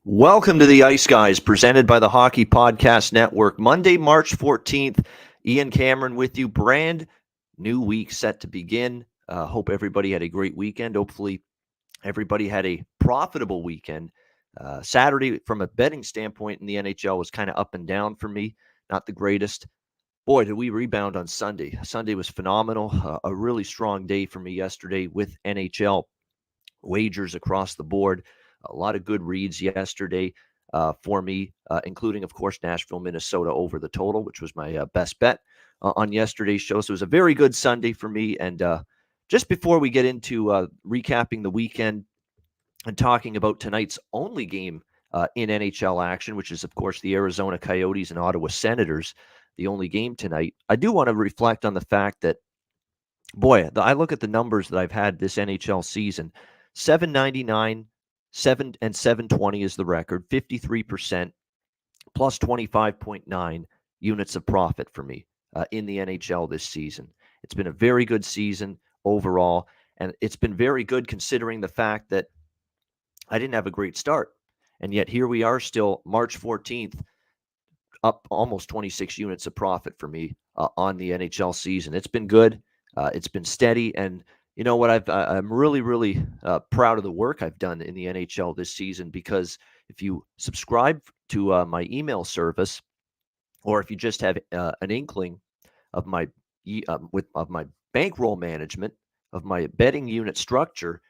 Welcome to the Ice Guys, presented by the Hockey Podcast Network. Monday, March 14th, Ian Cameron with you. Brand new week set to begin. Hope everybody had a great weekend. Hopefully, everybody had a profitable weekend. Saturday, from a betting standpoint in the NHL, was kind of up and down for me. Not the greatest. Boy, did we rebound on Sunday. Sunday was phenomenal. A really strong day for me yesterday with NHL wagers across the board. A lot of good reads yesterday for me, including, of course, Nashville, Minnesota over the total, which was my best bet on yesterday's show. So it was a very good Sunday for me. And just before we get into recapping the weekend and talking about tonight's only game in NHL action, which is, of course, the Arizona Coyotes and Ottawa Senators, the only game tonight, I do want to reflect on the fact that, boy, I look at the numbers that I've had this NHL season. 799, 720 is the record, 53%, plus 25.9 units of profit for me in the NHL this season. It's been a very good season overall, and it's been very good considering the fact that I didn't have a great start. And yet here we are still March 14th, up almost 26 units of profit for me on the NHL season. It's been good. It's been steady. And you know what? I'm really, really proud of the work I've done in the NHL this season, because if you subscribe to my email service, or if you just have an inkling of my of my bankroll management, of my betting unit structure,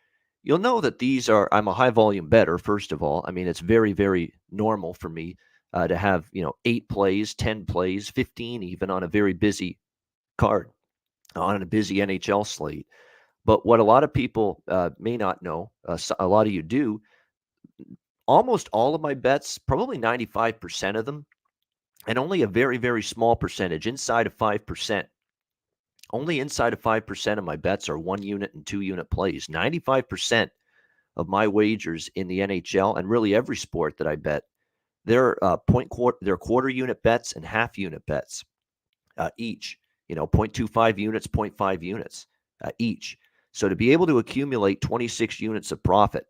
you'll know that I'm a high volume bettor. First of all, I mean, it's very, very normal for me to have 8 plays, 10 plays, 15 even on a very busy card, on a busy NHL slate. But what a lot of people may not know, a lot of you do, almost all of my bets, probably 95% of them, and only a very, very small percentage, inside of 5%. Only inside of 5% of my bets are 1 unit and 2 unit plays. 95% of my wagers in the NHL, and really every sport that I bet, they're they're quarter unit bets and half unit bets each. 0.25 units, 0.5 units each. So to be able to accumulate 26 units of profit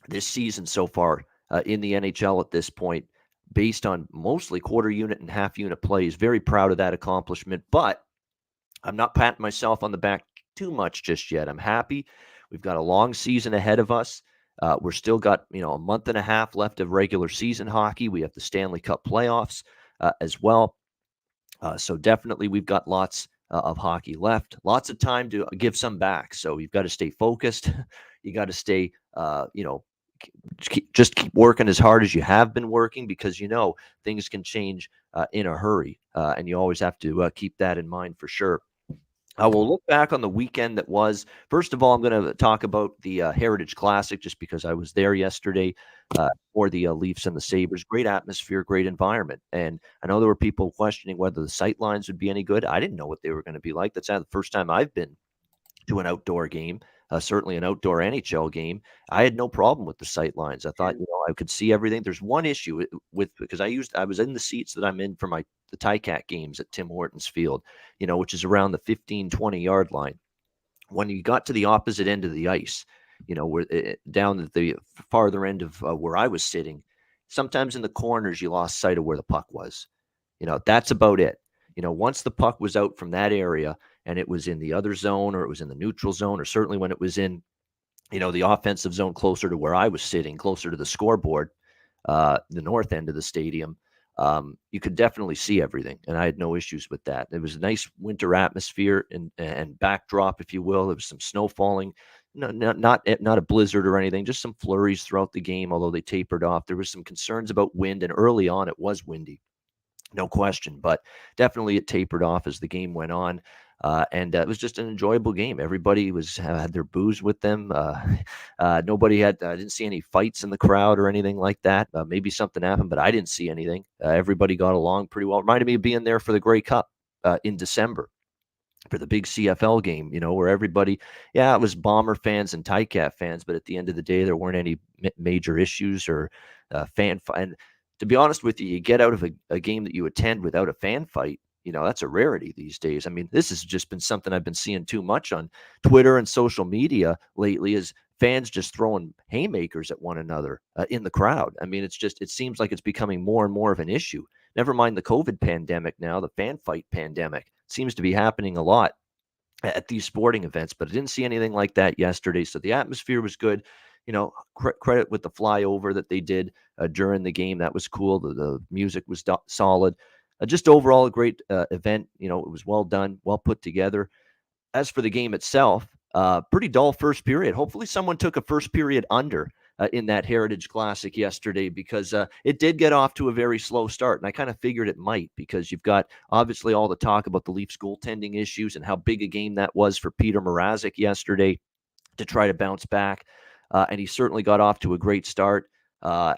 this season so far in the NHL at this point, based on mostly quarter unit and half unit plays, very proud of that accomplishment. But I'm not patting myself on the back too much just yet. I'm happy. We've got a long season ahead of us. We're still got a month and a half left of regular season hockey. We have the Stanley Cup playoffs as well. So definitely we've got lots of hockey left, lots of time to give some back. So you've got to stay focused. You got to stay, just keep working as hard as you have been working, because things can change in a hurry, and you always have to keep that in mind for sure. I will look back on the weekend that was. First of all, I'm going to talk about the Heritage Classic, just because I was there yesterday for the Leafs and the Sabres. Great atmosphere, great environment. And I know there were people questioning whether the sight lines would be any good. I didn't know what they were going to be like. That's not the first time I've been to an outdoor game, certainly an outdoor NHL game. I had no problem with the sight lines. I thought, I could see everything. There's one issue because I was in the seats that I'm in for the Ticat games at Tim Hortons Field, which is around the 15, 20-yard line. When you got to the opposite end of the ice, where down at the farther end of where I was sitting, sometimes in the corners you lost sight of where the puck was. That's about it. Once the puck was out from that area and it was in the other zone, or it was in the neutral zone, or certainly when it was in, the offensive zone closer to where I was sitting, closer to the scoreboard, the north end of the stadium, you could definitely see everything. And I had no issues with that. It was a nice winter atmosphere and backdrop, if you will. There was some snow falling, not a blizzard or anything, just some flurries throughout the game, although they tapered off. There was some concerns about wind, and early on it was windy. No question, but definitely it tapered off as the game went on. And it was just an enjoyable game. Everybody had their booze with them. Nobody I didn't see any fights in the crowd or anything like that. Maybe something happened, but I didn't see anything. Everybody got along pretty well. Reminded me of being there for the Grey Cup in December, for the big CFL game, where everybody, it was Bomber fans and Ticat fans, but at the end of the day, there weren't any major issues or fan fight. And to be honest with you, you get out of a game that you attend without a fan fight, That's a rarity these days. I mean, this has just been something I've been seeing too much on Twitter and social media lately, is fans just throwing haymakers at one another in the crowd. I mean, it seems like it's becoming more and more of an issue. Never mind the COVID pandemic now, the fan fight pandemic seems to be happening a lot at these sporting events, but I didn't see anything like that yesterday. So the atmosphere was good. Credit with the flyover that they did during the game. That was cool. The music was solid. Just overall a great event. It was well done, well put together. As for the game itself, pretty dull first period. Hopefully someone took a first period under in that Heritage Classic yesterday, because it did get off to a very slow start. And I kind of figured it might, because you've got obviously all the talk about the Leafs goaltending issues and how big a game that was for Peter Mrazek yesterday to try to bounce back. And he certainly got off to a great start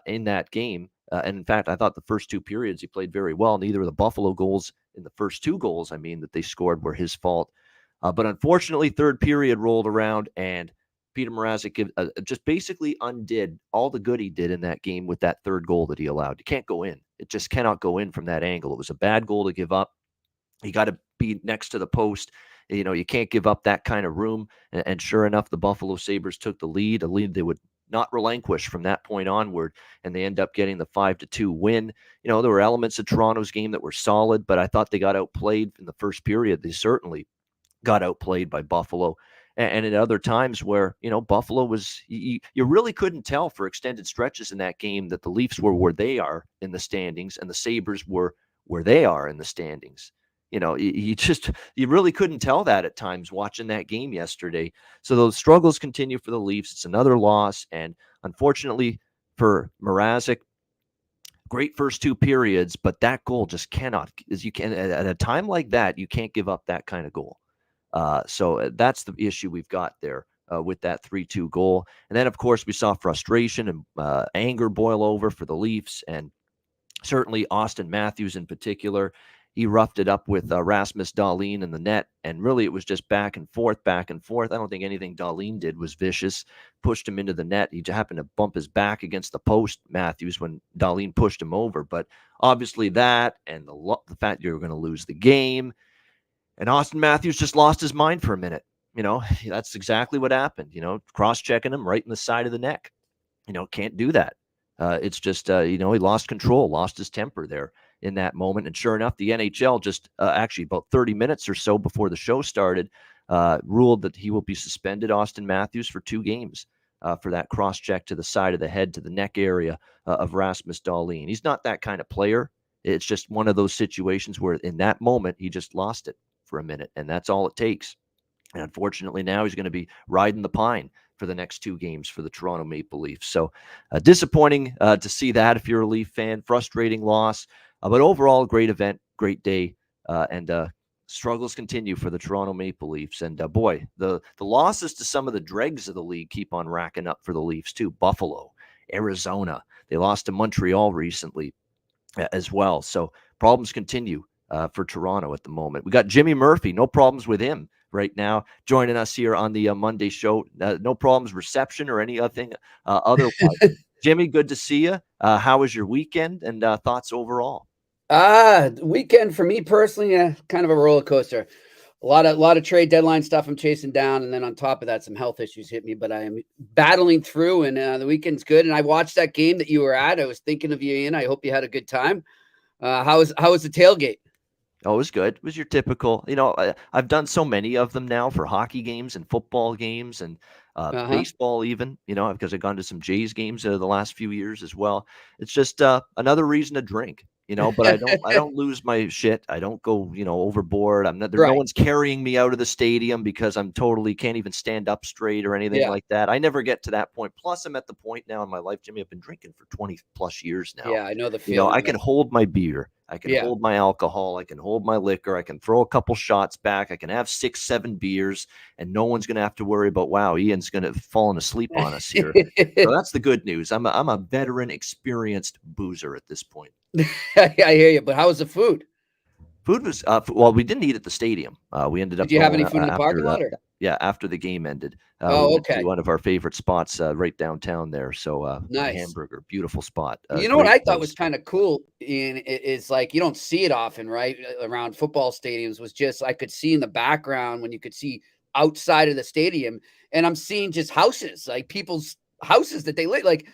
in that game. And in fact, I thought the first two periods he played very well. Neither of the Buffalo goals in the first two goals, that they scored, were his fault. But unfortunately, third period rolled around, and Peter Mrazek just basically undid all the good he did in that game with that third goal that he allowed. It can't go in. It just cannot go in from that angle. It was a bad goal to give up. You got to be next to the post. You can't give up that kind of room. And sure enough, the Buffalo Sabres took the lead, a lead they would not relinquish from that point onward, and they end up getting the 5-2 win. There were elements of Toronto's game that were solid, but I thought they got outplayed in the first period. They certainly got outplayed by Buffalo. And at other times where, Buffalo was, you really couldn't tell for extended stretches in that game that the Leafs were where they are in the standings and the Sabres were where they are in the standings. You really couldn't tell that at times watching that game yesterday. So those struggles continue for the Leafs. It's another loss. And unfortunately for Mrazek, great first two periods, but that goal just cannot, at a time like that, you can't give up that kind of goal. So that's the issue we've got there with that 3-2 goal. And then, of course, we saw frustration and anger boil over for the Leafs, and certainly Austin Matthews in particular. He roughed it up with Rasmus Dahlin in the net, and really it was just back and forth, back and forth. I don't think anything Dahlin did was vicious. Pushed him into the net. He happened to bump his back against the post, Matthews, when Dahlin pushed him over. But obviously that, and the fact you're going to lose the game, and Austin Matthews just lost his mind for a minute. That's exactly what happened. Cross-checking him right in the side of the neck. Can't do that. It's just, he lost control, lost his temper there in that moment. And sure enough, the NHL just actually about 30 minutes or so before the show started, ruled that he will be suspended, Austin Matthews, for 2 games for that cross-check to the side of the head, to the neck area of Rasmus Dahlin. He's not that kind of player. It's just one of those situations where in that moment, he just lost it for a minute, and that's all it takes. And unfortunately, now he's going to be riding the pine for the next 2 games for the Toronto Maple Leafs. So disappointing to see that if you're a Leaf fan. Frustrating loss. But overall, great event, great day. And struggles continue for the Toronto Maple Leafs. And boy, the losses to some of the dregs of the league keep on racking up for the Leafs too. Buffalo, Arizona. They lost to Montreal recently as well. So problems continue for Toronto at the moment. We got Jimmy Murphy. No problems with him right now, joining us here on the Monday show. No problems, reception or any other thing otherwise. Jimmy, good to see you. How was your weekend and thoughts overall? Weekend for me personally, kind of a roller coaster. A lot of trade deadline stuff I'm chasing down, and then on top of that, some health issues hit me. But I am battling through, and the weekend's good. And I watched that game that you were at. I was thinking of you, Ian. I hope you had a good time. How was the tailgate? Oh, it was good. It was your typical, I've done so many of them now for hockey games and football games and baseball even, because I've gone to some Jays games the last few years as well. It's just another reason to drink, but I don't lose my shit. I don't go, overboard. I'm not, there, Right. No one's carrying me out of the stadium because I'm totally can't even stand up straight or anything like that. I never get to that point. Plus I'm at the point now in my life, Jimmy, I've been drinking for 20 plus years now. Yeah, I know the feeling. I can hold my beer. I can hold my alcohol. I can hold my liquor. I can throw a couple shots back. I can have 6, 7 beers, and no one's going to have to worry about, wow, Ian's going to have fallen asleep on us here. So that's the good news. I'm a veteran, experienced boozer at this point. I hear you. But how was the food? Food was well. We didn't eat at the stadium. We ended up Did you have going any food in the parking lot? Or? after the game ended. We Oh, went to okay. one of our favorite spots right downtown there. So the Nice. Hamburger, beautiful spot. You know what Great I thought was place. kind of cool is like you don't see it often, right? Around football stadiums was just I could see in the background when you could see outside of the stadium, and I'm seeing just houses, like people's houses that they live like.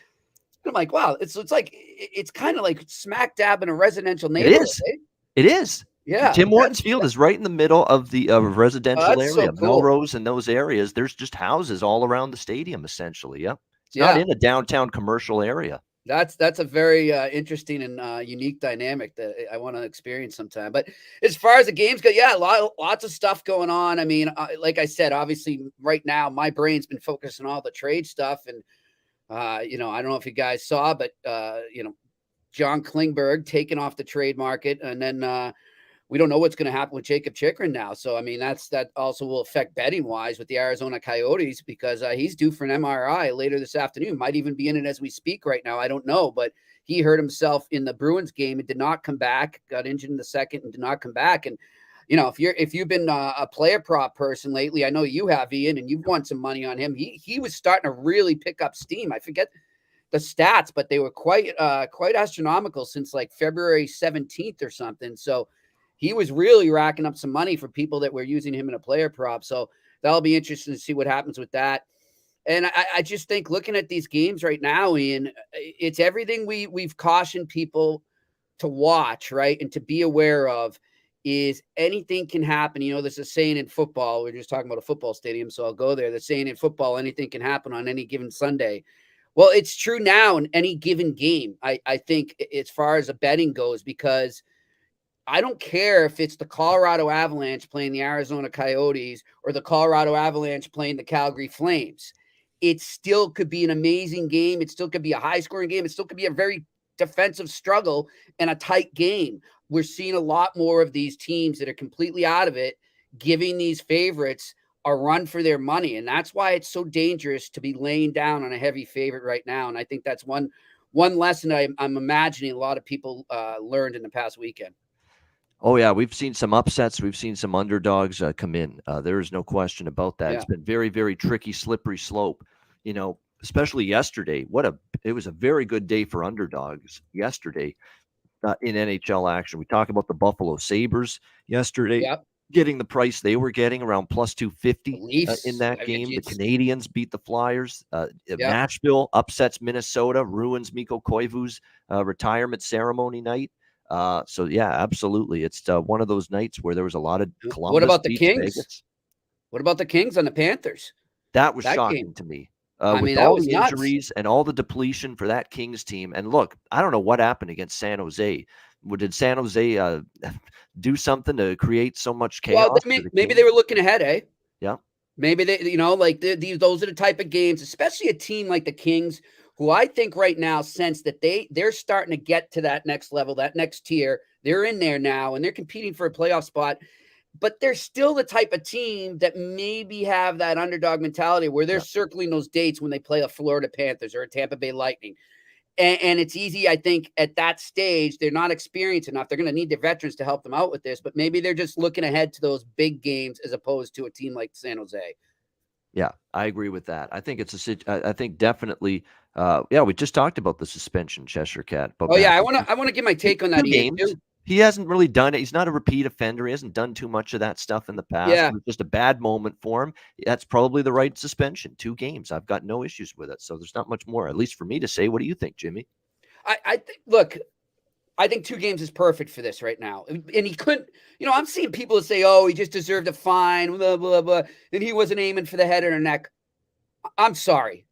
I'm like, wow, it's like it's kind of like smack dab in a residential It neighborhood. is. Eh? It is. Yeah, Tim Hortons Field is right in the middle of the residential that's so area, cool. Melrose and those areas. There's just houses all around the stadium, essentially. Yep. It's not Yeah, in a downtown commercial area. that's a very interesting and unique dynamic that I want to experience sometime. But as far as the games go, yeah, lots of stuff going on. I mean, like I said, obviously, right now my brain's been focused on all the trade stuff, and I don't know if you guys saw, but John Klingberg taken off the trade market, and then we don't know what's going to happen with Jacob Chikrin now. So, I mean, that also will affect betting wise with the Arizona Coyotes because he's due for an MRI later this afternoon. Might even be in it as we speak right now. I don't know, but he hurt himself in the Bruins game and did not come back. Got injured in the second and did not come back. And if you've been a player prop person lately, I know you have, Ian, and you've won some money on him. He was starting to really pick up steam. I forget the stats, but they were quite astronomical since like February 17th or something. So he was really racking up some money for people that were using him in a player prop. So that'll be interesting to see what happens with that. And I just think looking at these games right now, Ian, it's everything we've cautioned people to watch, right? And to be aware of is anything can happen. There's a saying in football. We're just talking about a football stadium, so I'll go there. The saying in football, anything can happen on any given Sunday. Well, it's true now in any given game. I think as far as a betting goes, because I don't care if it's the Colorado Avalanche playing the Arizona Coyotes or the Colorado Avalanche playing the Calgary Flames. It still could be an amazing game. It still could be a high-scoring game. It still could be a very defensive struggle and a tight game. We're seeing a lot more of these teams that are completely out of it, giving these favorites a run for their money. And that's why it's so dangerous to be laying down on a heavy favorite right now. And I think that's one lesson I'm imagining a lot of people learned in the past weekend. Oh, yeah, we've seen some upsets. We've seen some underdogs come in. There is no question about that. Yeah. It's been very, very tricky, slippery slope, especially yesterday. It was a very good day for underdogs yesterday in NHL action. We talk about the Buffalo Sabres yesterday. Yep. Getting the price they were getting around plus 250 in that game. The Canadians beat the Flyers. Nashville upsets Minnesota, ruins Mikko Koivu's retirement ceremony night. So yeah, absolutely. It's one of those nights where there was a lot of Columbus. What about the Kings? Vegas. What about the Kings and the Panthers? That was shocking to me. With all the injuries and all the depletion for that Kings team. And look, I don't know what happened against San Jose. Did San Jose do something to create so much chaos? Well, maybe they were looking ahead, eh? Yeah. Maybe they, those are the type of games, especially a team like the Kings, who I think right now sense that they're starting to get to that next level, that next tier. They're in there now, and they're competing for a playoff spot. But they're still the type of team that maybe have that underdog mentality where they're circling those dates when they play a Florida Panthers or a Tampa Bay Lightning. And it's easy, I think, at that stage, they're not experienced enough. They're going to need their veterans to help them out with this, but maybe they're just looking ahead to those big games as opposed to a team like San Jose. Yeah, I agree with that. I think I think definitely. We just talked about the suspension, Cheshire Cat. But I want to give my take on that. Games. He hasn't really done it. He's not a repeat offender. He hasn't done too much of that stuff in the past. Yeah. It was just a bad moment for him. That's probably the right suspension. 2 games. I've got no issues with it. So there's not much more, at least for me to say. What do you think, Jimmy? I think 2 games is perfect for this right now. And he couldn't, I'm seeing people say, oh, he just deserved a fine, blah, blah, blah, and he wasn't aiming for the head or the neck. I'm sorry.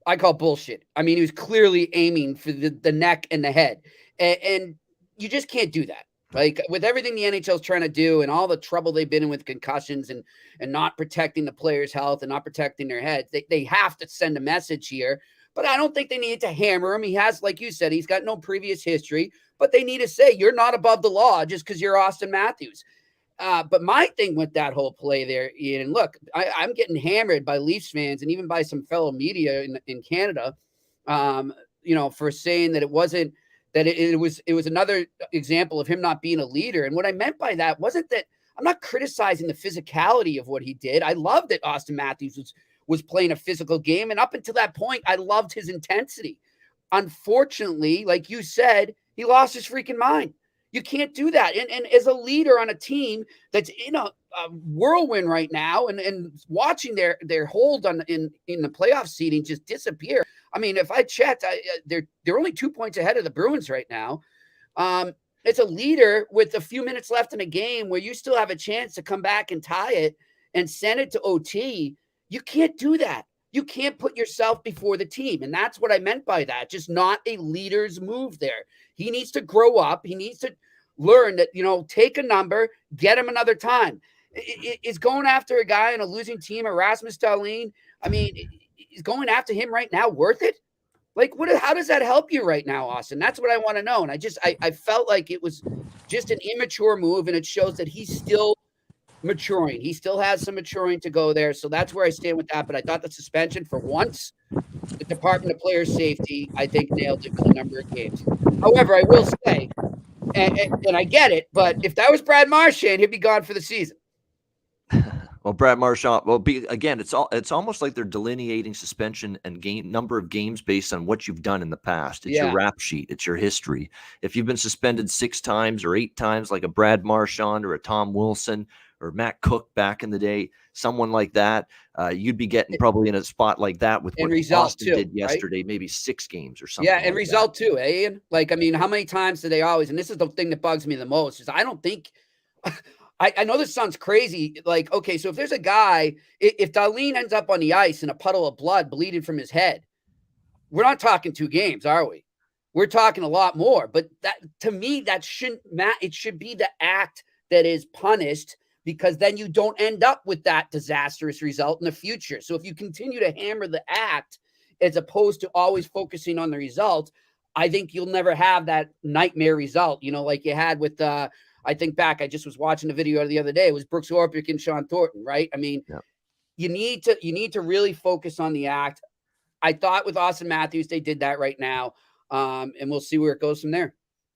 I call bullshit. I mean, he was clearly aiming for the neck and the head. And you just can't do that. Like with everything the NHL is trying to do and all the trouble they've been in with concussions and not protecting the players' health and not protecting their heads, they have to send a message here. But I don't think they need to hammer him. He has, like you said, he's got no previous history. But they need to say, you're not above the law just because you're Austin Matthews. But my thing with that whole play there, Ian, and look, I'm getting hammered by Leafs fans and even by some fellow media in Canada, for saying that it wasn't that it was another example of him not being a leader. And what I meant by that wasn't that I'm not criticizing the physicality of what he did. I loved that Austin Matthews was playing a physical game. And up until that point, I loved his intensity. Unfortunately, like you said, he lost his freaking mind. You can't do that. And as a leader on a team that's in a whirlwind right now and watching their hold in the playoff seeding just disappear. I mean, if I checked, they're only 2 points ahead of the Bruins right now. It's a leader with a few minutes left in a game where you still have a chance to come back and tie it and send it to OT. You can't do that. You can't put yourself before the team. And that's what I meant by that. Just not a leader's move there. He needs to grow up. He needs to learn that, take a number, get him another time. Is going after a guy on a losing team, Rasmus Dahlin, I mean, is going after him right now worth it? Like, how does that help you right now, Austin? That's what I want to know. And I felt like it was just an immature move, and it shows that he's still maturing. He still has some maturing to go there. So that's where I stand with that. But I thought the suspension for once, the Department of Player Safety, I think nailed it with a number of games. However, I will say, and I get it, but if that was Brad Marchand, he'd be gone for the season. Well, Brad Marchand, it's almost like they're delineating suspension and number of games based on what you've done in the past. It's your rap sheet. It's your history. If you've been suspended 6 times or 8 times, like a Brad Marchand or a Tom Wilson or Matt Cook back in the day, someone like that, you'd be getting probably in a spot like that with what Austin did yesterday, right? Maybe 6 games or something. Yeah, and result too, Ian. Like, I mean, how many times do they always, and this is the thing that bugs me the most, is I don't think I know this sounds crazy. Like, okay, so if there's a guy, if Dahlin ends up on the ice in a puddle of blood bleeding from his head, we're not talking 2 games, are we? We're talking a lot more. But that, to me, that shouldn't matter. It should be the act that is punished, because then you don't end up with that disastrous result in the future. So if you continue to hammer the act as opposed to always focusing on the result, I think you'll never have that nightmare result, like you had with I think back, I just was watching a video the other day. It was Brooks Orpik and Sean Thornton, right? I mean, you need to really focus on the act. I thought with Austin Matthews, they did that right now. And we'll see where it goes from there.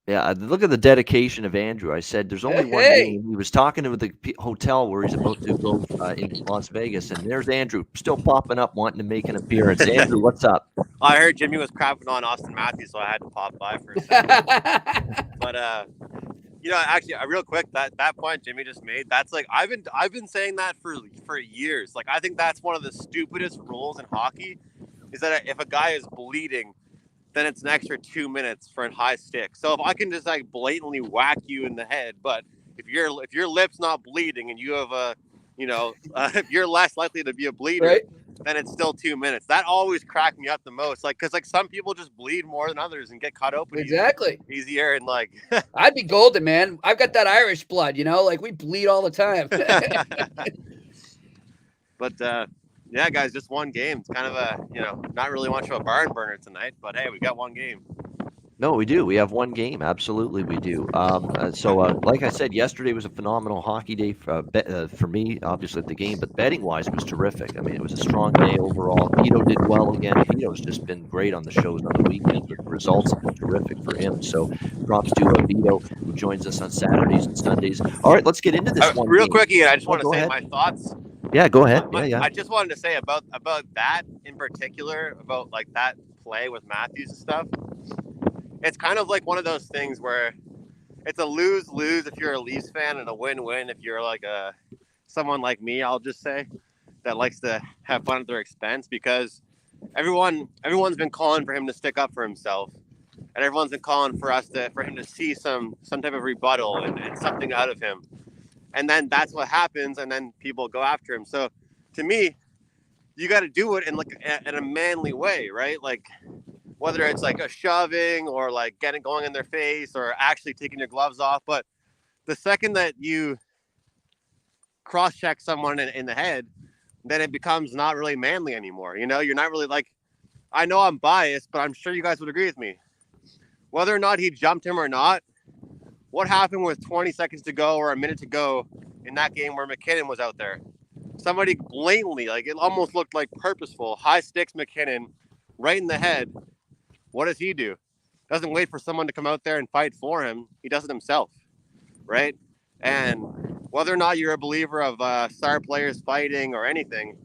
Yeah, look at the dedication of Andrew. I said there's only one game. He was talking to the hotel where he's about to go in Las Vegas, and there's Andrew still popping up, wanting to make an appearance. Andrew, what's up? I heard Jimmy was crapping on Austin Matthews, so I had to pop by for a second. But actually, real quick, that point Jimmy just made, that's like I've been saying that for years. Like, I think that's one of the stupidest rules in hockey, is that if a guy is bleeding, then it's an extra 2 minutes for a high stick. So if I can just like blatantly whack you in the head, but if your lip's not bleeding and you have if you're less likely to be a bleeder, right, then it's still 2 minutes. That always cracked me up the most. Like, because like some people just bleed more than others and get cut open easier. And like, I'd be golden, man. I've got that Irish blood, like we bleed all the time. But yeah, guys, just one game. It's kind of not really much of a barn burner tonight, but hey, we got one game. No, we do. We have one game. Absolutely, we do. Like I said, yesterday was a phenomenal hockey day for me, obviously, at the game, but betting-wise, it was terrific. I mean, it was a strong day overall. Vito did well again. Vito's just been great on the shows on the weekend. The results have been terrific for him. So props to Vito, who joins us on Saturdays and Sundays. All right, let's get into this one. Real quick, Ian, I just want to say my thoughts. Yeah, go ahead. Yeah. I just wanted to say about that in particular, about like that play with Matthews and stuff. It's kind of like one of those things where it's a lose-lose if you're a Leafs fan and a win-win if you're like someone like me, I'll just say, that likes to have fun at their expense, because everyone's been calling for him to stick up for himself, and everyone's been calling for him to see some type of rebuttal and something out of him. And then that's what happens, and then people go after him. So to me, you got to do it in a manly way, right? Like, whether it's like a shoving or like going in their face or actually taking your gloves off. But the second that you cross-check someone in the head, then it becomes not really manly anymore. You're not really like, I know I'm biased, but I'm sure you guys would agree with me. Whether or not he jumped him or not, what happened with 20 seconds to go or a minute to go in that game where McKinnon was out there? Somebody blatantly, like it almost looked like purposeful, high sticks McKinnon right in the head. What does he do? doesn't wait for someone to come out there and fight for him. He does it himself, right? And whether or not you're a believer of star players fighting or anything,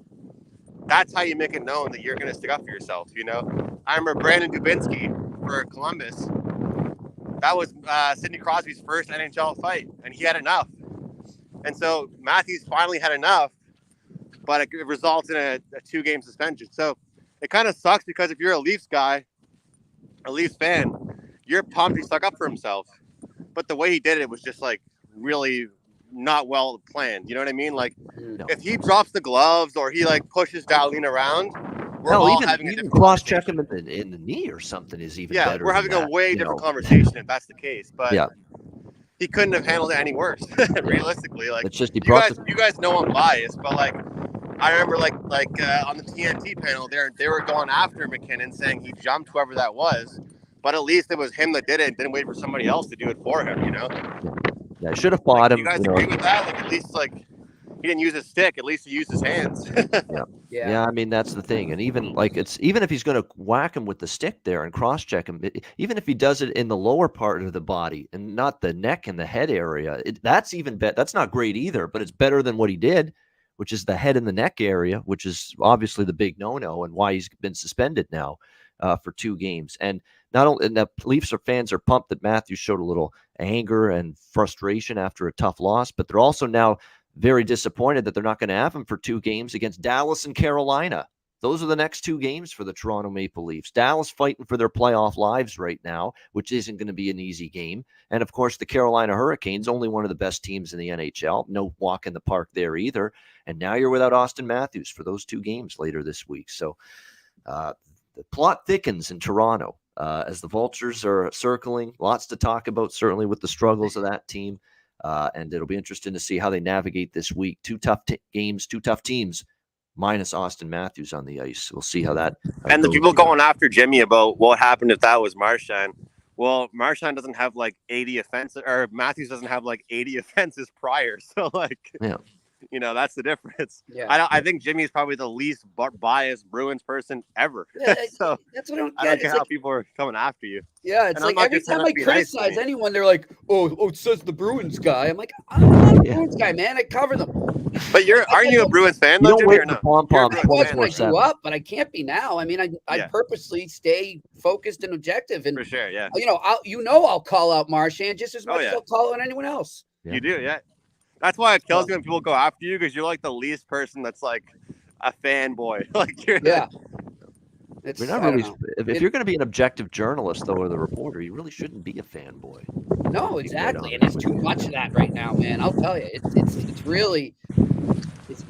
that's how you make it known that you're going to stick up for yourself, you know? I remember Brandon Dubinsky for Columbus. That was Sidney Crosby's first NHL fight, and he had enough. And so Matthews finally had enough, but it results in a 2-game suspension. So it kind of sucks because if you're a Leafs guy, a Leafs fan, you're pumped he stuck up for himself. But the way he did it was just like really not well planned. You know what I mean? Like if he drops the gloves or he like pushes Darlene around, we're all having a different cross-check him in the knee or something is even better. Yeah, we're having a way different conversation if that's the case. But he couldn't have handled it any worse. Realistically, like it's just you guys know I'm biased, but like I remember like on the TNT panel, they were going after McInnis, saying he jumped whoever that was, but at least it was him that did it and didn't wait for somebody else to do it for him. You know? Yeah, I should have fought him. You guys agree with that? Like at least like he didn't use his stick, at least he used his hands. Yeah. I mean that's the thing, and even if he's going to whack him with the stick there and cross-check him, even if he does it in the lower part of the body and not the neck and the head area, that's even better. That's not great either, but it's better than what he did, which is the head and the neck area, which is obviously the big no-no and why he's been suspended now for 2 games. And not only, and the Leafs fans are pumped that Matthews showed a little anger and frustration after a tough loss, but they're also now very disappointed that they're not going to have him for 2 games against Dallas and Carolina. Those are the next 2 games for the Toronto Maple Leafs. Dallas fighting for their playoff lives right now, which isn't going to be an easy game. And, of course, the Carolina Hurricanes, only one of the best teams in the NHL. No walk in the park there either. And now you're without Auston Matthews for those 2 games later this week. So the plot thickens in Toronto as the Vultures are circling. Lots to talk about, certainly with the struggles of that team. And it'll be interesting to see how they navigate this week. 2 tough games, 2 tough teams, minus Auston Matthews on the ice. We'll see how that and the people going after Jimmy about what happened if that was Marchand. Well, Marchand doesn't have like 80 offenses, or Matthews doesn't have like 80 offenses prior. So like, you know, that's the difference. Yeah. I think Jimmy's probably the least biased Bruins person ever. Yeah, so that's what I don't get. I don't get how people are coming after you. Yeah, it's like every time I criticize anyone, they're like, oh, it says the Bruins guy. I'm like, I'm not a Bruins guy, man. I cover them. But aren't you a Bruins fan though, Jimmy, or no? I was when I grew up, but I can't be now. I mean, I purposely stay focused and objective. And for sure, yeah. I'll call out Marchand just as much as I'll call out anyone else. Yeah. You do, yeah. That's why it kills me when people go after you, because you're like the least person that's like a fanboy. Like you're We're not really, if you're going to be an objective journalist, though, or the reporter, you really shouldn't be a fanboy. No, exactly, and there's too much of that right now, man. I'll tell you, it's really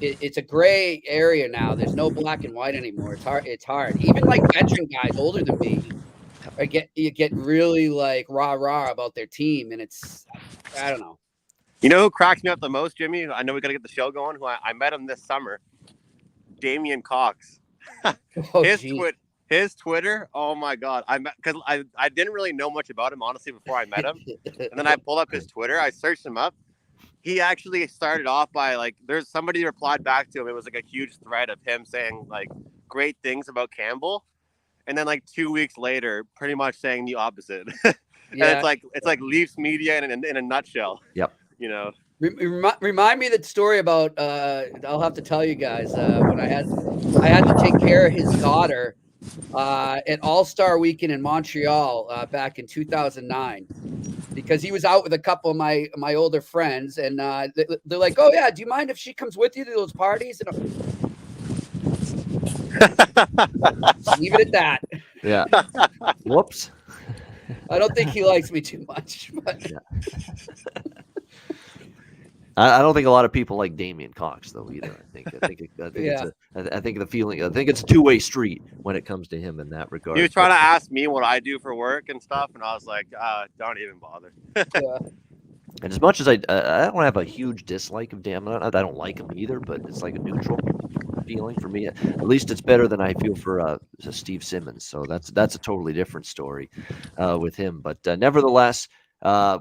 it's a gray area now. There's no black and white anymore. It's hard. Even like veteran guys older than me, you get really like rah about their team, and I don't know. You know who cracks me up the most, Jimmy? I know we got to get the show going. Who I met him this summer, Damian Cox. His Twitter, oh my God! Because I didn't really know much about him honestly before I met him, and then I pulled up his Twitter. I searched him up. He actually started off by like, there's somebody replied back to him. It was like a huge thread of him saying like great things about Campbell, and then like 2 weeks later, pretty much saying the opposite. And it's like Leafs media in a nutshell. Yep. You know. Remind me that story about. I'll have to tell you guys when I had to take care of his daughter. At All-Star Weekend in Montreal back in 2009, because he was out with a couple of my older friends, and they're like, "Oh yeah, do you mind if she comes with you to those parties?" And leave it at that. Yeah. Whoops. I don't think he likes me too much. But... Yeah. I don't think a lot of people like Damian Cox though either. I think it's a two-way street when it comes to him in that regard. He was trying to ask me what I do for work and stuff, and I was like, don't even bother. Yeah. And as much as I don't have a huge dislike of Damian, I don't like him either, but it's like a neutral feeling for me. At least it's better than I feel for Steve Simmons. So that's a totally different story with him. But nevertheless.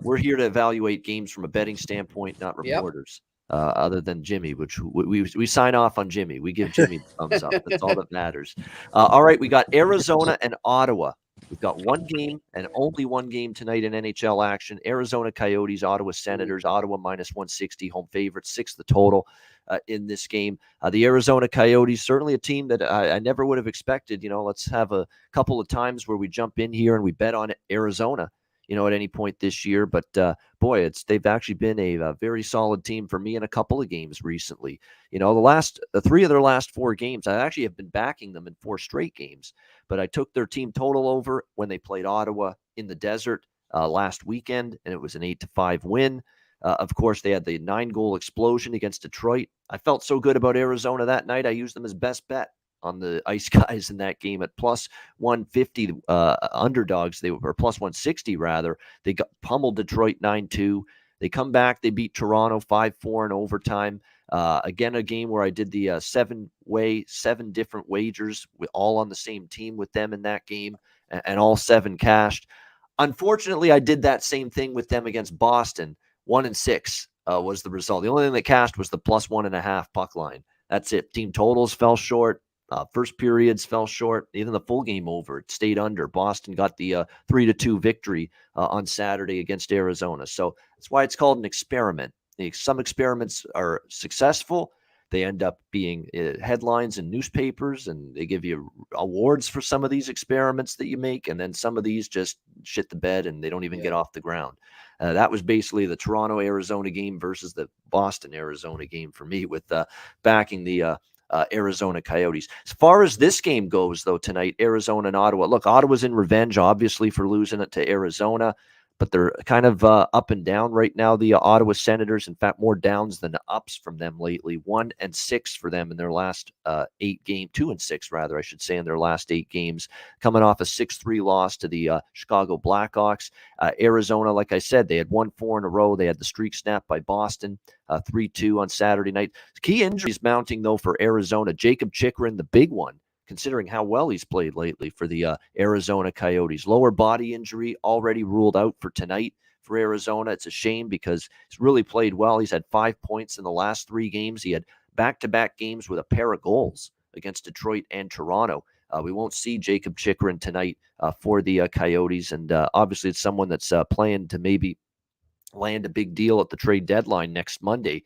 We're here to evaluate games from a betting standpoint, not reporters. Other than Jimmy, which we sign off on Jimmy. We give Jimmy the thumbs up. That's all that matters. All right, we got Arizona and Ottawa We've got one game and only one game tonight in NHL action. Arizona Coyotes, Ottawa Senators, Ottawa -160, home favorites, 6 the total in this game. The Arizona Coyotes, certainly a team that I never would have expected. Let's have a couple of times where we jump in here and we bet on Arizona, at any point this year. But boy, they've actually been a very solid team for me in a couple of games recently. The 3 of their last 4 games, I actually have been backing them in 4 straight games. But I took their team total over when they played Ottawa in the desert last weekend, and it was an 8-5 win. Of course, they had the 9-goal explosion against Detroit. I felt so good about Arizona that night. I used them as best bet on the Ice Guys in that game at plus 150 underdogs. They were plus 160 rather. They got pummeled Detroit 9-2. They come back. They beat Toronto 5-4 in overtime. Again, a game where I did the 7 different wagers, all on the same team with them in that game, and all 7 cashed. Unfortunately, I did that same thing with them against Boston. 1-6 was the result. The only thing that cashed was the plus 1.5 puck line. That's it. Team totals fell short. First periods fell short. Even the full game over, it stayed under. Boston got the 3-2 victory on Saturday against Arizona. So that's why it's called an experiment. Some experiments are successful. They end up being headlines in newspapers, and they give you awards for some of these experiments that you make. And then some of these just shit the bed and they don't even get off the ground. That was basically the Toronto-Arizona game versus the Boston-Arizona game for me, with backing the Arizona Coyotes. As far as this game goes, though, tonight, Arizona and Ottawa. Look, Ottawa's in revenge, obviously, for losing it to Arizona, but they're kind of up and down right now. The Ottawa Senators, in fact, more downs than ups from them lately. 1-6 for them in their last 8 games. 2-6, rather, I should say, in their last 8 games, coming off a 6-3 loss to the Chicago Blackhawks. Arizona, like I said, they had won 4 in a row. They had the streak snapped by Boston, 3-2 on Saturday night. Key injuries mounting, though, for Arizona. Jacob Chikrin, the big one, considering how well he's played lately for the Arizona Coyotes. Lower body injury already ruled out for tonight for Arizona. It's a shame because he's really played well. He's had 5 points in the last 3 games. He had back-to-back games with a pair of goals against Detroit and Toronto. We won't see Jacob Chikrin tonight for the Coyotes, and obviously it's someone that's playing to maybe land a big deal at the trade deadline next Monday,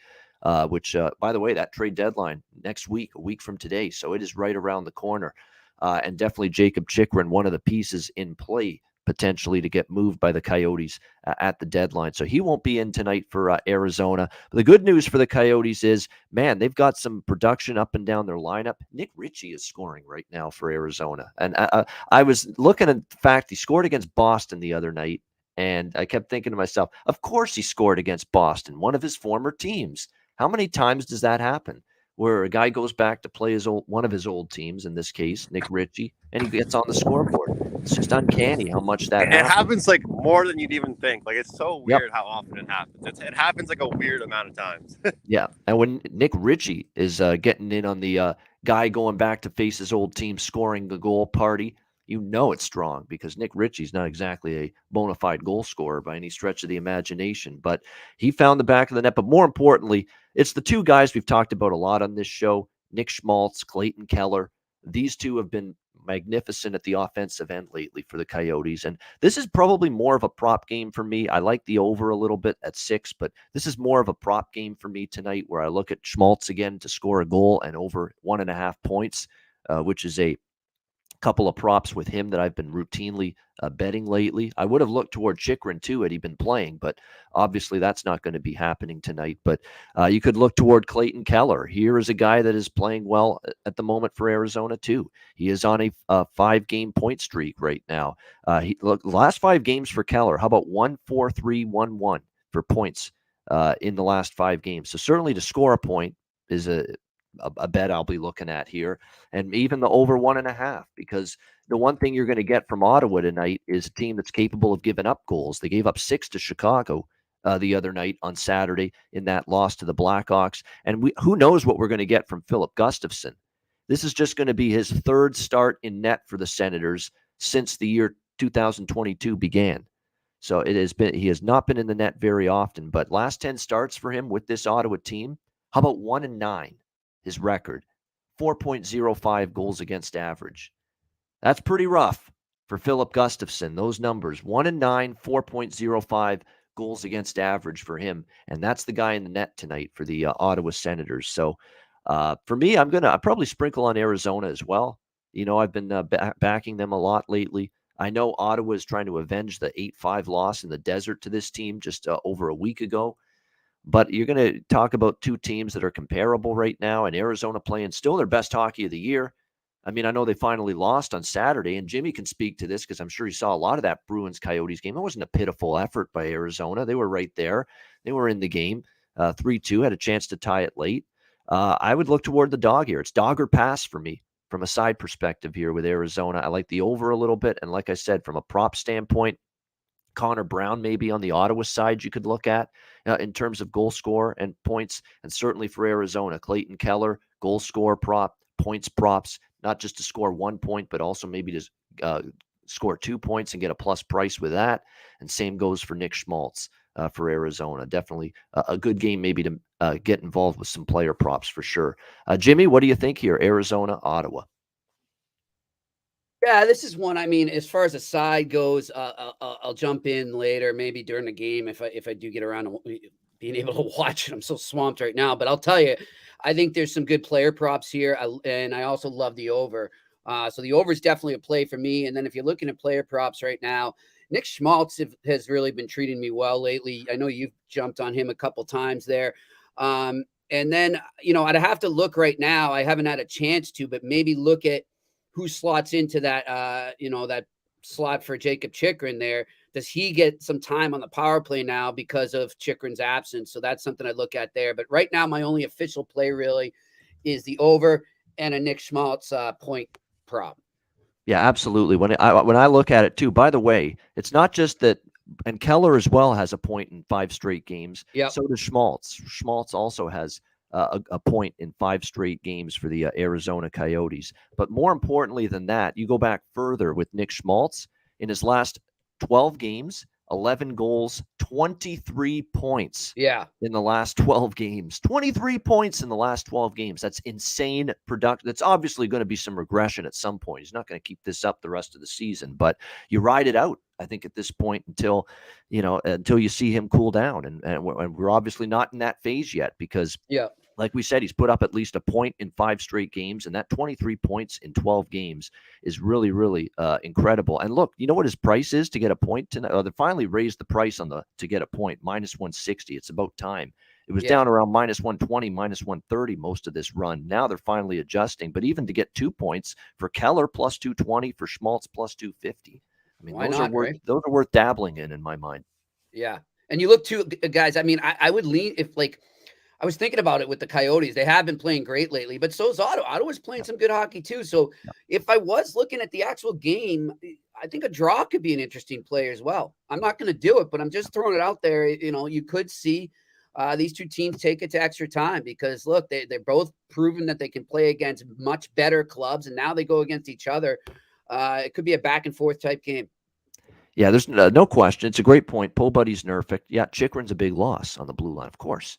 which, by the way, that trade deadline next week, a week from today. So it is right around the corner. And definitely Jacob Chikrin, one of the pieces in play potentially to get moved by the Coyotes at the deadline. So he won't be in tonight for Arizona. But the good news for the Coyotes is, man, they've got some production up and down their lineup. Nick Ritchie is scoring right now for Arizona. And I was looking at the fact he scored against Boston the other night. And I kept thinking to myself, of course he scored against Boston, one of his former teams. How many times does that happen, where a guy goes back to play one of his old teams, in this case, Nick Ritchie, and he gets on the scoreboard? It's just uncanny how much that happens. It happens like more than you'd even think. Like, it's so weird how often it happens. It happens like a weird amount of times. Yeah. And when Nick Ritchie is getting in on the guy going back to face his old team, scoring the goal party, it's strong, because Nick Ritchie's not exactly a bona fide goal scorer by any stretch of the imagination, but he found the back of the net. But more importantly, it's the 2 guys we've talked about a lot on this show, Nick Schmaltz, Clayton Keller. These 2 have been magnificent at the offensive end lately for the Coyotes. And this is probably more of a prop game for me. I like the over a little bit at 6, but this is more of a prop game for me tonight, where I look at Schmaltz again to score a goal and over 1.5 points, which is a couple of props with him that I've been routinely betting lately. I would have looked toward Chikrin too had he been playing, but obviously that's not going to be happening tonight. But you could look toward Clayton Keller. Here is a guy that is playing well at the moment for Arizona too. He is on a 5-game point streak right now. Last 5 games for Keller. How about 1-4-3-1-1 for points in the last 5 games? So certainly to score a point is a bet I'll be looking at here, and even the over 1.5, because the one thing you're going to get from Ottawa tonight is a team that's capable of giving up goals. They gave up 6 to Chicago the other night on Saturday in that loss to the Blackhawks, and who knows what we're going to get from Philip Gustafsson. This is just going to be his 3rd start in net for the Senators since the year 2022 began. So he has not been in the net very often, but last 10 starts for him with this Ottawa team, how about 1-9? His record, 4.05 goals against average. That's pretty rough. for Philip Gustafson. Those numbers, 1-9, 4.05 goals against average for him. And that's the guy in the net tonight for the Ottawa Senators. So for me, I'll probably sprinkle on Arizona as well. I've been backing them a lot lately. I know Ottawa is trying to avenge the 8-5 loss in the desert to this team just over a week ago. But you're going to talk about two teams that are comparable right now, and Arizona playing still their best hockey of the year. I mean, I know they finally lost on Saturday, and Jimmy can speak to this because I'm sure he saw a lot of that Bruins-Coyotes game. It wasn't a pitiful effort by Arizona. They were right there. They were in the game. 3-2, had a chance to tie it late. I would look toward the dog here. It's dog or pass for me from a side perspective here with Arizona. I like the over a little bit, and like I said, from a prop standpoint, Connor Brown maybe on the Ottawa side you could look at in terms of goal score and points, and certainly for Arizona, Clayton Keller, goal score prop, points props, not just to score 1 point, but also maybe to score 2 points and get a plus price with that. And same goes for Nick Schmaltz for Arizona. Definitely a good game maybe to get involved with some player props for sure. Jimmy, what do you think here? Arizona, Ottawa. Yeah, this is one. I mean, as far as a side goes, I'll jump in later, maybe during the game if I do get around to being able to watch it. I'm so swamped right now, but I'll tell you, I think there's some good player props here, and I also love the over. So the over is definitely a play for me. And then if you're looking at player props right now, Nick Schmaltz has really been treating me well lately. I know you've jumped on him a couple times there. And then, I'd have to look right now. I haven't had a chance to, but maybe look at who slots into that, that slot for Jacob Chychrun there. Does he get some time on the power play now because of Chychrun's absence? So that's something I look at there. But right now, my only official play really is the over and a Nick Schmaltz point prop. Yeah, absolutely. When I look at it too, by the way, it's not just that, and Keller as well has a point in 5 straight games. Yeah. So does Schmaltz. Schmaltz also has a point in 5 straight games for the Arizona Coyotes. But more importantly than that, you go back further with Nick Schmaltz. In his last 12 games, 11 goals, 23 points. Yeah. In the last 12 games. 23 points in the last 12 games. That's insane production. That's obviously going to be some regression at some point. He's not going to keep this up the rest of the season, but you ride it out, I think, at this point until you see him cool down. And we're obviously not in that phase yet because like we said, he's put up at least a point in 5 straight games, and that 23 points in 12 games is really, really incredible. And look, you know what his price is to get a point tonight? They finally raised the price to get a point, -160. It's about time. It was down around -120, -130 most of this run. Now they're finally adjusting. But even to get 2 points for Keller +220, for Schmaltz +250. I mean, those are worth dabbling in my mind. Yeah. And you look too, guys, I mean, I would lean I was thinking about it with the Coyotes. They have been playing great lately, but so is Ottawa. Ottawa's playing some good hockey too. So if I was looking at the actual game, I think a draw could be an interesting play as well. I'm not going to do it, but I'm just throwing it out there. You could see these two teams take it to extra time because, look, they're both proven that they can play against much better clubs, and now they go against each other. It could be a back and forth type game. Yeah, there's no question. It's a great point. Pull Buddy's nerfed. Yeah, Chychrun's a big loss on the blue line, of course.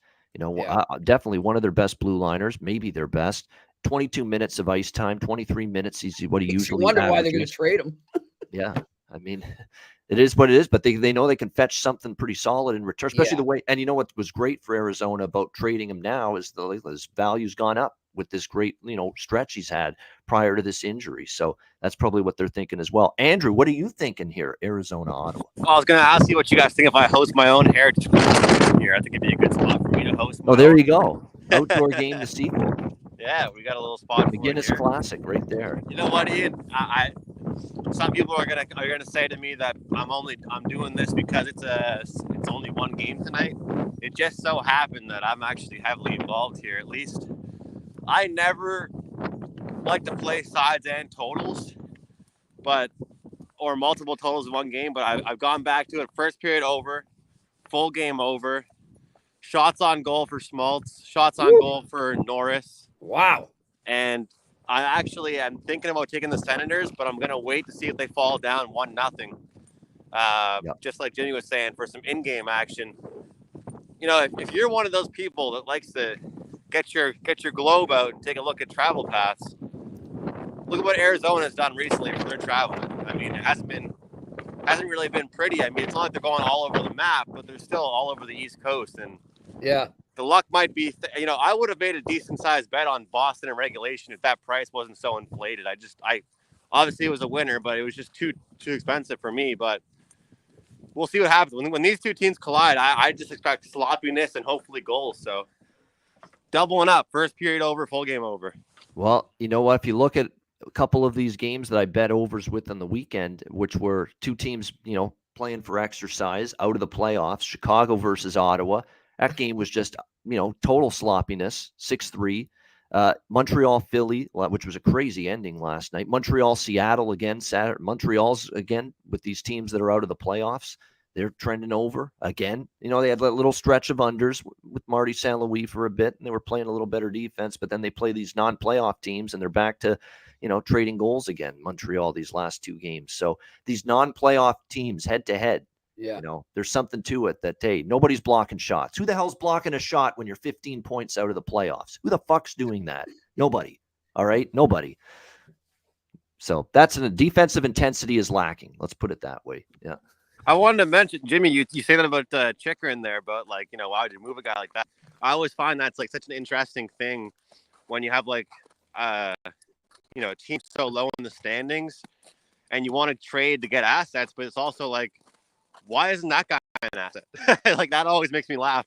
Definitely one of their best blue liners, maybe their best. 22 minutes of ice time, 23 minutes is what he usually wonder averages. why they're going to trade him. Yeah, I mean, it is what it is, but they know they can fetch something pretty solid in return, especially the way. And you know what was great for Arizona about trading him now is his value's gone up with this great stretch he's had prior to this injury. So that's probably what they're thinking as well. Andrew, what are you thinking here, Arizona, Ottawa? I was going to ask you what you guys think if I host my own Heritage here. I think it'd be a good spot for me to host. There you go. Outdoor game, the sequel. Yeah, we got a little spot. McInnis Classic right there. You know what, Ian? Some people are gonna say to me that I'm doing this because it's only one game tonight. It just so happened that I'm actually heavily involved here. At least I never like to play sides and totals, or multiple totals in one game. But I've gone back to it. First period over, full game over, shots on goal for Schmaltz, shots on goal for Norris. Wow. And I'm thinking about taking the Senators, but I'm going to wait to see if they fall down 1-0. Just like Jimmy was saying, for some in-game action. If you're one of those people that likes to get your globe out and take a look at travel paths, look at what Arizona has done recently for their traveling. I mean, it hasn't really been pretty. I mean, it's not like they're going all over the map, but they're still all over the East Coast. And Yeah. the luck might be, I would have made a decent sized bet on Boston in regulation if that price wasn't so inflated. Obviously it was a winner, but it was just too expensive for me. But we'll see what happens when these two teams collide. I just expect sloppiness and hopefully goals. So doubling up, first period over, full game over. Well, you know what? If you look at a couple of these games that I bet overs with on the weekend, which were two teams, playing for exercise out of the playoffs, Chicago versus Ottawa. That game was just, total sloppiness, 6-3. Montreal, Philly, which was a crazy ending last night. Montreal, Seattle again. Montreal's again with these teams that are out of the playoffs. They're trending over again. They had that little stretch of unders with Marty St. Louis for a bit, and they were playing a little better defense, but then they play these non-playoff teams, and they're back to, trading goals again, Montreal, these last two games. So these non-playoff teams head-to-head, there's something to it that, hey, nobody's blocking shots. Who the hell's blocking a shot when you're 15 points out of the playoffs? Who the fuck's doing that? Nobody. All right? Nobody. So that's a defensive intensity is lacking. Let's put it that way. Yeah. I wanted to mention, Jimmy, you say that about Chychrun there, but why would you move a guy like that? I always find that's such an interesting thing when you have a team so low in the standings and you want to trade to get assets, but it's also why isn't that guy an asset? That always makes me laugh.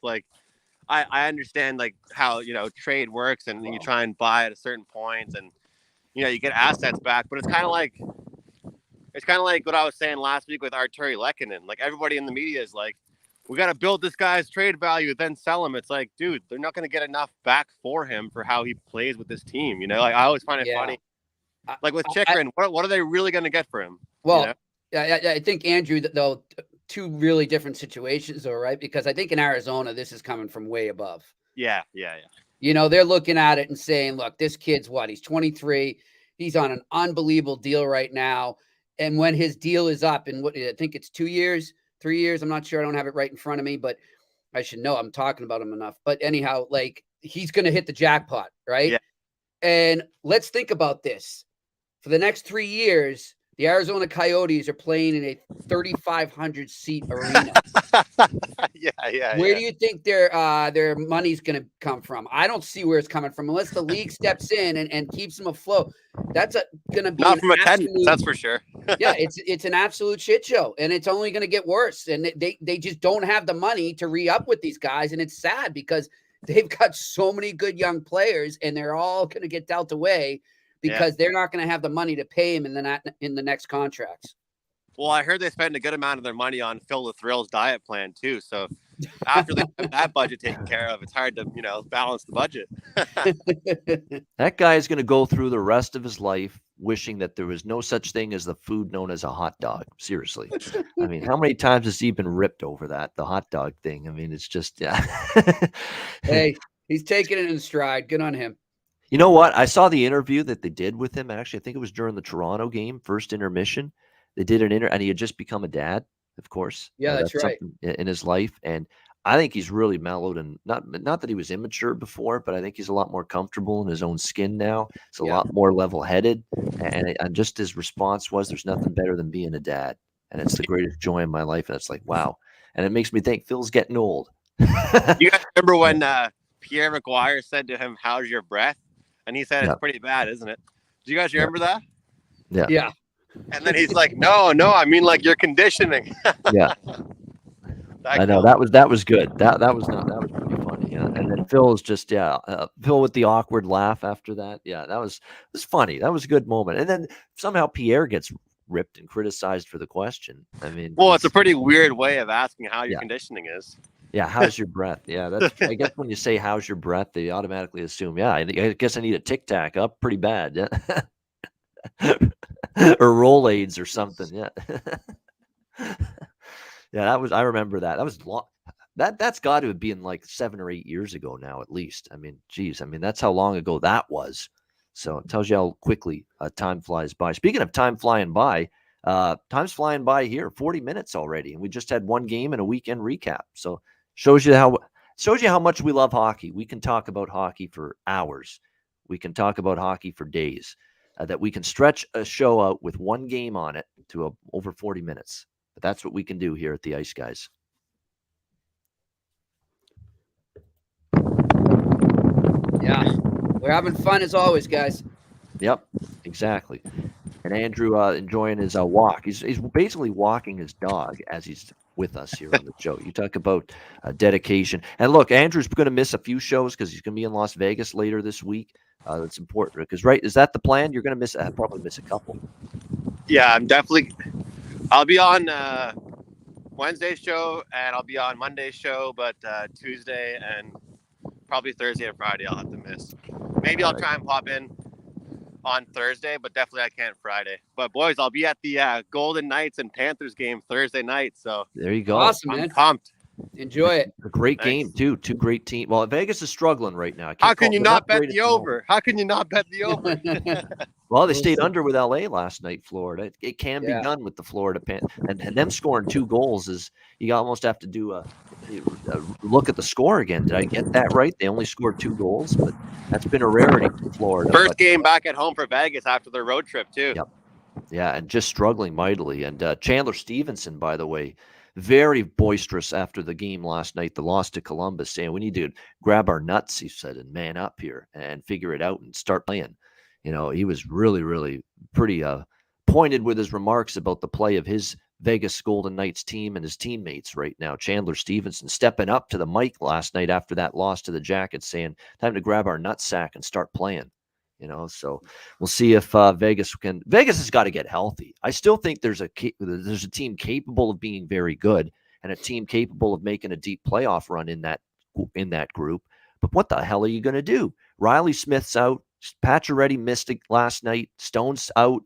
I understand how, trade works and you try and buy at a certain point and, you get assets back, but it's kind of like what I was saying last week with Arturi Lehkonen. Everybody in the media is we got to build this guy's trade value, then sell him. It's dude, they're not going to get enough back for him for how he plays with this team. I always find it funny. With Chychrun, what are they really going to get for him? Well, I think, Andrew, though, two really different situations, though, right? Because I think in Arizona, this is coming from way above. Yeah. They're looking at it and saying, look, this kid's he's 23. He's on an unbelievable deal right now. And when his deal is up in I think it's 2 years, 3 years, I'm not sure. I don't have it right in front of me, but I should know. I'm talking about him enough. But anyhow, he's going to hit the jackpot, right? Yeah. And let's think about this. For the next 3 years, the Arizona Coyotes are playing in a 3,500 seat arena. Yeah. Where do you think their money's going to come from? I don't see where it's coming from unless the league steps in and keeps them afloat. That's going to be not from attendance, that's for sure. Yeah, it's an absolute shit show, and it's only going to get worse. And they just don't have the money to re-up with these guys, and it's sad because they've got so many good young players, and they're all going to get dealt away because they're not going to have the money to pay him in the next contracts. Well, I heard they spend a good amount of their money on Phil the Thrill's diet plan too. So after they have that budget taken care of, it's hard to, balance the budget. That guy is going to go through the rest of his life wishing that there was no such thing as the food known as a hot dog. Seriously. I mean, how many times has he been ripped over the hot dog thing? I mean, it's just, yeah. Hey, he's taking it in stride. Good on him. You know what? I saw the interview that they did with him. Actually, I think it was during the Toronto game, first intermission. They did an and he had just become a dad, of course. Yeah, that's right. In his life. And I think he's really mellowed, and not that he was immature before, but I think he's a lot more comfortable in his own skin now. He's a lot more level-headed. And just his response was, there's nothing better than being a dad. And it's the greatest joy in my life. And it's wow. And it makes me think Phil's getting old. You guys remember when Pierre McGuire said to him, "How's your breath?" And he said, "It's pretty bad, isn't it?" Do you guys remember that? Yeah. Yeah. And then he's like, no, I mean your conditioning. Yeah. I know that was good. That was pretty funny. Yeah. And then Phil is just Phil with the awkward laugh after that. Yeah, it was funny. That was a good moment. And then somehow Pierre gets ripped and criticized for the question. I mean, well, it's a pretty weird way of asking how your conditioning is. Yeah, how's your breath? Yeah, that's. I guess when you say how's your breath, they automatically assume, I guess I need a Tic Tac up pretty bad. Yeah. Or Rolaids or something. Yeah. Yeah, I remember that. That was long. That's got to have been 7 or 8 years ago now, at least. I mean, geez. I mean, that's how long ago that was. So it tells you how quickly time flies by. Speaking of time flying by, time's flying by here. 40 minutes already, and we just had one game and a weekend recap. So shows you how much we love hockey. We can talk about hockey for hours. We can talk about hockey for days. that we can stretch a show out with one game on it to over 40 minutes. But that's what we can do here at the Ice Guys. Yeah, we're having fun as always, guys. Yep, exactly. And Andrew enjoying his walk. He's basically walking his dog as he's with us here on the show. You talk about dedication. And look, Andrew's going to miss a few shows because he's going to be in Las Vegas later this week. That's important because, right, is that the plan? You're going to miss probably miss a couple. Yeah, I'll be on Wednesday's show and I'll be on Monday's show, but Tuesday and probably Thursday and Friday I'll have to miss. Maybe I'll try and pop in on Thursday, but definitely I can't Friday. But boys, I'll be at the Golden Knights and Panthers game Thursday night. So there you go. Awesome, I'm man. pumped. Enjoy it. A great game too. Two great teams. Well, Vegas is struggling right now. How can you not bet the over? How can you not bet the over? Well, they stayed under with LA last night, Florida. It can be done with the Florida and them scoring 2 goals is you almost have to do a look at the score again. Did I get that right? They only scored 2 goals, but that's been a rarity for Florida. First game back at home for Vegas after their road trip too. Yep. Yeah, and just struggling mightily. And Chandler Stevenson, by the way, very boisterous after the game last night, the loss to Columbus, saying we need to grab our nuts, he said, and man up here and figure it out and start playing. You know, he was really, really pretty pointed with his remarks about the play of his Vegas Golden Knights team and his teammates right now. Chandler Stevenson stepping up to the mic last night after that loss to the Jackets, saying, time to grab our nutsack and start playing. You know, so we'll see if Vegas has got to get healthy. I still think there's a team capable of being very good and a team capable of making a deep playoff run in that group. But what the hell are you going to do? Riley Smith's out. Pacioretty missed it last night. Stone's out.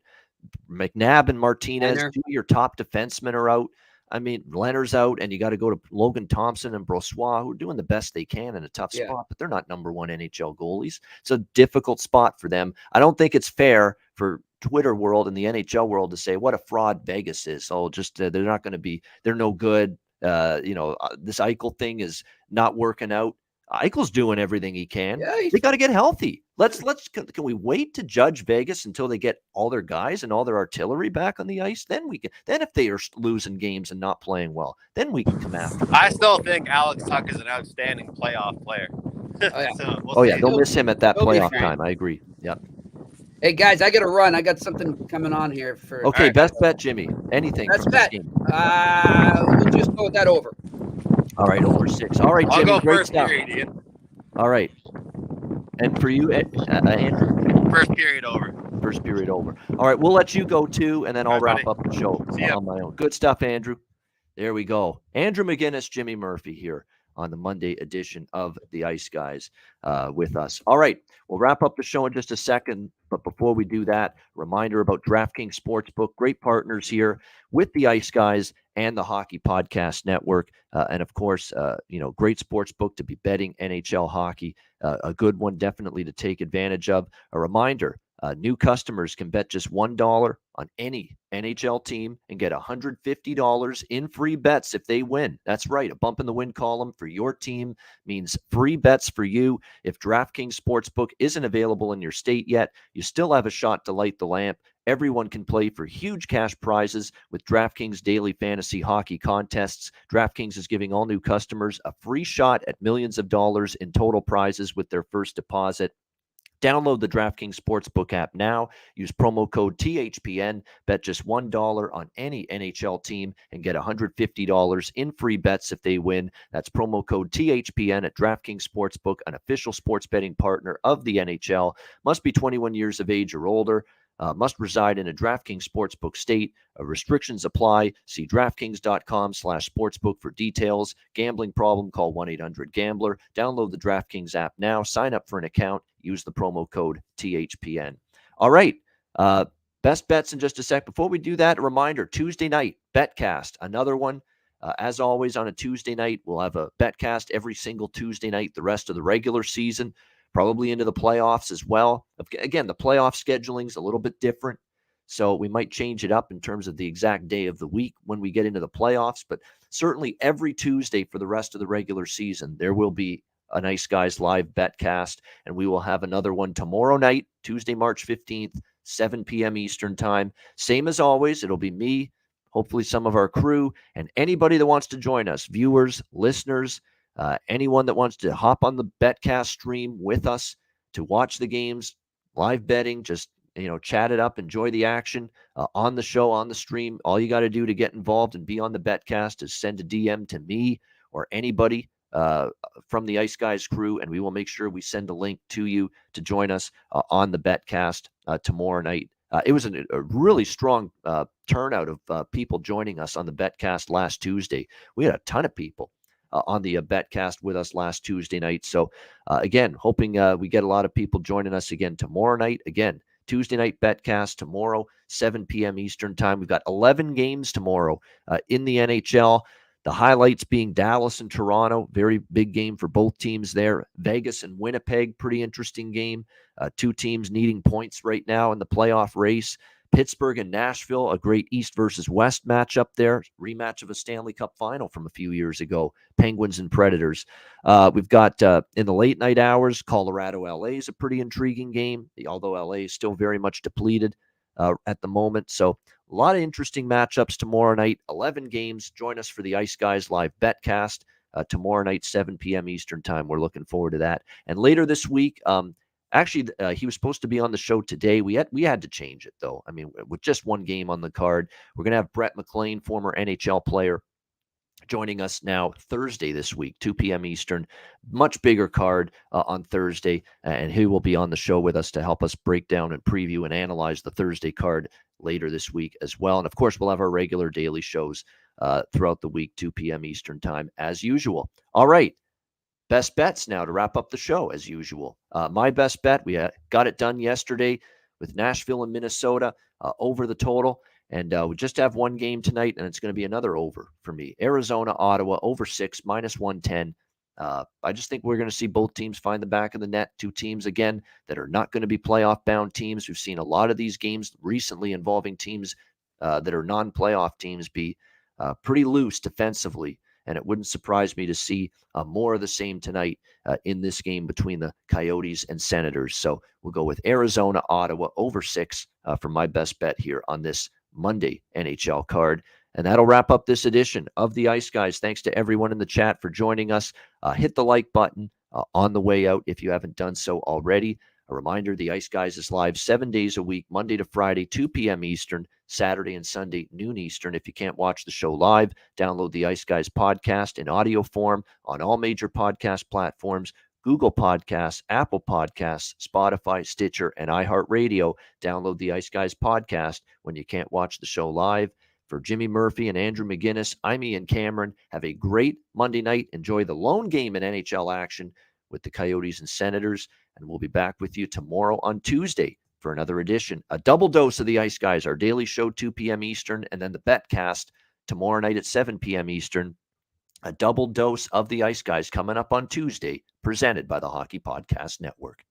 McNabb and Martinez, 2 of your top defensemen are out. I mean, Leonard's out, and you got to go to Logan Thompson and Brossoit, who are doing the best they can in a tough spot, but they're not number 1 NHL goalies. It's a difficult spot for them. I don't think it's fair for Twitter world and the NHL world to say what a fraud Vegas is. So just they're not going to be. They're no good. This Eichel thing is not working out. Eichel's doing everything he can. Yeah, they got to get healthy. Can we wait to judge Vegas until they get all their guys and all their artillery back on the ice? Then if they are losing games and not playing well, then we can come after them. I still think Alex Tuch is an outstanding playoff player. They'll miss him at that playoff time. I agree. Yep. Hey guys, I got to run. I got something coming on here for. Okay, best bet, Jimmy. Anything. Best bet. We'll just go with that over. All right, over 6. All right, Jimmy. I'll go great first stuff. period, Ian. All right. And for you, Andrew? First period over. First period over. All right, we'll let you go too, and then I'll wrap up the show on my own. Good stuff, Andrew. There we go. Andrew McInnis, Jimmy Murphy here on the Monday edition of the Ice Guys with us. All right, we'll wrap up the show in just a second, but before we do that, reminder about DraftKings Sportsbook, great partners here with the Ice Guys and the Hockey Podcast Network, and of course, great sportsbook to be betting NHL hockey, a good one definitely to take advantage of. A reminder, new customers can bet just $1 on any NHL team and get $150 in free bets if they win. That's right. A bump in the win column for your team means free bets for you. If DraftKings Sportsbook isn't available in your state yet, you still have a shot to light the lamp. Everyone can play for huge cash prizes with DraftKings daily fantasy hockey contests. DraftKings is giving all new customers a free shot at millions of dollars in total prizes with their first deposit. Download the DraftKings Sportsbook app now. Use promo code THPN. Bet just $1 on any NHL team and get $150 in free bets if they win. That's promo code THPN at DraftKings Sportsbook, an official sports betting partner of the NHL. Must be 21 years of age or older. Must reside in a DraftKings Sportsbook state. Restrictions apply. See DraftKings.com/sportsbook for details. Gambling problem? Call 1-800-GAMBLER. Download the DraftKings app now. Sign up for an account. Use the promo code THPN. All right. Best bets in just a sec. Before we do that, a reminder, Tuesday night, Betcast, another one. As always, on a Tuesday night, we'll have a Betcast every single Tuesday night the rest of the regular season. Probably into the playoffs as well. Again, the playoff scheduling is a little bit different, so we might change it up in terms of the exact day of the week when we get into the playoffs, but certainly every Tuesday for the rest of the regular season, there will be a Nice Guys live betcast, and we will have another one tomorrow night, Tuesday, March 15th, 7 p.m. Eastern time. Same as always, it'll be me, hopefully some of our crew, and anybody that wants to join us, viewers, listeners, anyone that wants to hop on the Betcast stream with us to watch the games, live betting, just chat it up, enjoy the action on the show, on the stream. All you got to do to get involved and be on the Betcast is send a DM to me or anybody from the Ice Guys crew, and we will make sure we send a link to you to join us on the Betcast tomorrow night. It was a really strong turnout of people joining us on the Betcast last Tuesday. We had a ton of people on the Betcast with us last Tuesday night. So, again, hoping we get a lot of people joining us again tomorrow night. Again, Tuesday night Betcast tomorrow, 7 p.m. Eastern time. We've got 11 games tomorrow in the NHL. The highlights being Dallas and Toronto, very big game for both teams there. Vegas and Winnipeg, pretty interesting game. Two teams needing points right now in the playoff race. Pittsburgh and Nashville, a great East versus West matchup there. Rematch of a Stanley Cup final from a few years ago. Penguins and Predators. We've got in the late night hours, Colorado-LA is a pretty intriguing game, although LA is still very much depleted at the moment. So a lot of interesting matchups tomorrow night. 11 games. Join us for the Ice Guys live Betcast tomorrow night, 7 p.m. Eastern time. We're looking forward to that. And later this week, actually, he was supposed to be on the show today. We had to change it, though. I mean, with just one game on the card, we're going to have Brett McLean, former NHL player, joining us now Thursday this week, 2 p.m. Eastern. Much bigger card on Thursday, and he will be on the show with us to help us break down and preview and analyze the Thursday card later this week as well. And, of course, we'll have our regular daily shows throughout the week, 2 p.m. Eastern time, as usual. All right. Best bets now to wrap up the show, as usual. My best bet, we got it done yesterday with Nashville and Minnesota over the total. And we just have one game tonight, and it's going to be another over for me. Arizona, Ottawa, over 6, minus 110. I just think we're going to see both teams find the back of the net. Two teams, again, that are not going to be playoff-bound teams. We've seen a lot of these games recently involving teams that are non-playoff teams be pretty loose defensively. And it wouldn't surprise me to see more of the same tonight in this game between the Coyotes and Senators. So we'll go with Arizona, Ottawa, over 6 for my best bet here on this Monday NHL card. And that'll wrap up this edition of the Ice Guys. Thanks to everyone in the chat for joining us. Hit the like button on the way out if you haven't done so already. A reminder, the Ice Guys is live 7 days a week, Monday to Friday, 2 p.m. Eastern, Saturday and Sunday, noon Eastern. If you can't watch the show live, download the Ice Guys podcast in audio form on all major podcast platforms, Google Podcasts, Apple Podcasts, Spotify, Stitcher, and iHeartRadio. Download the Ice Guys podcast when you can't watch the show live. For Jimmy Murphy and Andrew McInnis, I'm Ian Cameron. Have a great Monday night. Enjoy the lone game in NHL action with the Coyotes and Senators. And we'll be back with you tomorrow on Tuesday for another edition. A double dose of the Ice Guys, our daily show, 2 p.m. Eastern, and then the Betcast tomorrow night at 7 p.m. Eastern. A double dose of the Ice Guys coming up on Tuesday, presented by the Hockey Podcast Network.